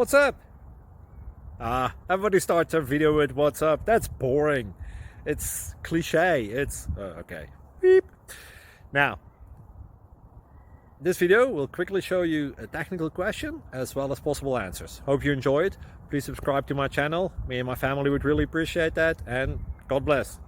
What's up? Everybody starts their video with what's up. That's boring. It's cliche. It's okay. Beep. Now, this video will quickly show you a technical question as well as possible answers. Hope you enjoy it. Please subscribe to my channel. Me and my family would really appreciate that, and God bless.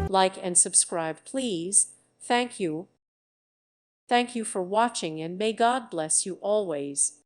Like and subscribe, please. Thank you. Thank you for watching, and may God bless you always.